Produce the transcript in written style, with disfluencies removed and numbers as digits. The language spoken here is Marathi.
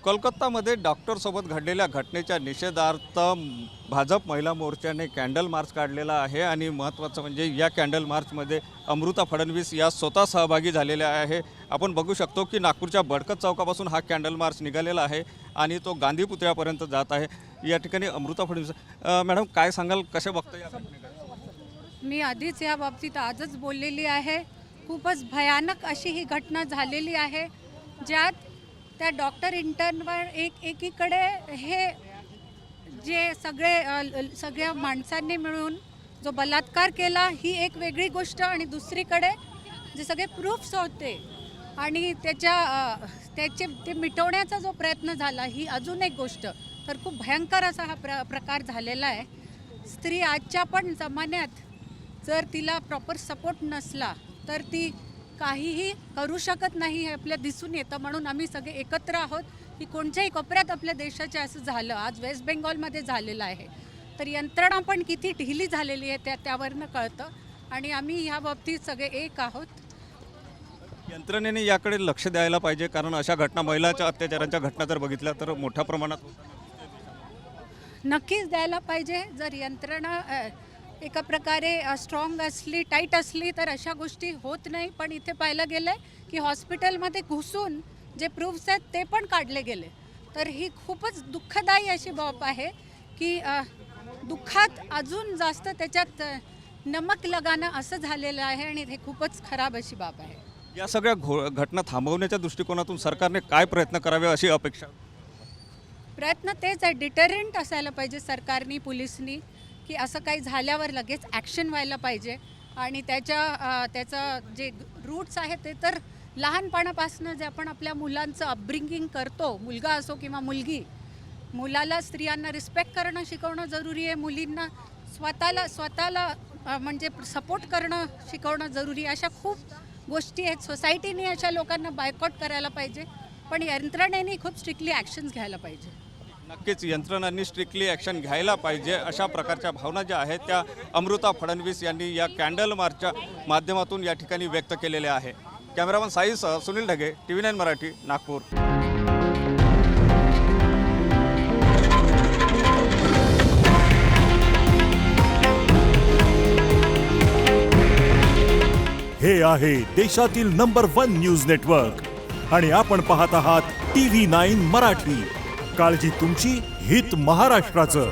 कोलकातामध्ये डॉक्टरसोबत घडलेल्या घटनेच्या निषेधार्थ भाजप महिला मोर्चाने कॅन्डल मार्च काढलेला आहे आणि महत्त्वाचं म्हणजे या कॅन्डल मार्चमध्ये अमृता फडणवीस या स्वतः सहभागी झालेल्या आहे। आपण बघू शकतो की नागपूरच्या बडकत चौकापासून हा कॅन्डल मार्च निघालेला आहे आणि तो गांधी पुतळ्यापर्यंत जात आहे। या ठिकाणी अमृता फडणवीस मॅडम काय सांगाल, कसे बघता या घटनेकडे? मी आधीच या बाबतीत आजच बोललेली आहे। खूपच भयानक अशी ही घटना झालेली आहे, ज्यात त्या डॉक्टर इंटर्नवर एकीकडे हे जे सगळ्या माणसांनी मिळून जो बलात्कार केला ही एक वेगळी गोष्ट, आणि दुसरीकडे जे सगळे प्रूफ्स होते आणि त्याचे ते मिटवण्याचा जो प्रयत्न झाला ही अजून एक गोष्ट। तर खूप भयंकर असा हा प्रकार झालेला आहे। स्त्री आजच्या पण जमान्यात जर तिला प्रॉपर सपोर्ट नसला तर ती काहीही करू शकत नाही हे आपल्या दिसून येतं। म्हणून आम्ही सगळे एकत्र आहोत की कोणत्याही कोपऱ्यात आपल्या देशाच्या असं झालं, आज वेस्ट बेंगॉलमध्ये झालेलं आहे, तर यंत्रणा पण किती ढिली झालेली आहे त्यावरनं कळतं आणि आम्ही ह्या बाबतीत सगळे एक आहोत। यंत्रणेने याकडे लक्ष द्यायला पाहिजे, कारण अशा घटना, महिलाच्या अत्याचारांच्या घटना जर बघितल्या तर मोठ्या प्रमाणात नक्कीच द्यायला पाहिजे। जर यंत्रणा एका प्रकारे स्ट्रॉंग असली, टाईट असली तर अशा गोष्टी होत नाही। पण इथे पाहिलं गेलं की हॉस्पिटलमध्ये घुसून जे प्रूफ्स आहेत ते पण काढले गेले, तर ही खूपच दुःखदायी अशी बाब आहे की दुःखात अजून जास्त त्याच्यात नमक लगाना असं झालेलं आहे आणि हे खूपच खराब अशी बाब आहे। या सगळ्या घटना थांबवण्याच्या दृष्टिकोनातून सरकारने काय प्रयत्न करावे अशी अपेक्षा? प्रयत्न तेच आहे, डिटरंट असायला पाहिजे सरकारनी, पोलिसनी, की असं काही झाल्यावर लगेच ॲक्शन व्हायला पाहिजे। आणि त्याचं जे रूट्स आहेत ते तर लहानपणापासून जे आपण आपल्या मुलांचं अपब्रिंगिंग करतो, मुलगा असो किंवा मुलगी, मुलाला, स्त्रियांना रिस्पेक्ट करणं शिकवणं जरुरी आहे, मुलींना स्वतःला म्हणजे सपोर्ट करणं शिकवणं जरुरी आहे। अशा खूप गोष्टी आहेत। सोसायटीने अशा लोकांना बायकॉट करायला पाहिजे, पण यंत्रणेने खूप स्ट्रिक्टली ॲक्शन्स घ्यायला पाहिजे। नक्कीच यंत्रणांनी स्ट्रिक्टली ॲक्शन घ्यायला पाहिजे, अशा प्रकारच्या भावना ज्या आहेत त्या अमृता फडणवीस यांनी या कॅन्डल मार्चच्या माध्यमातून या ठिकाणी व्यक्त केलेल्या आहे। कॅमेरामन साईसह सुनील ढगे, TV9 मराठी, नागपूर। हे आहे देशातील नंबर 1 न्यूज नेटवर्क आणि आपण पाहत आहात TV9 मराठी। काळजी तुमची, हित महाराष्ट्राचं।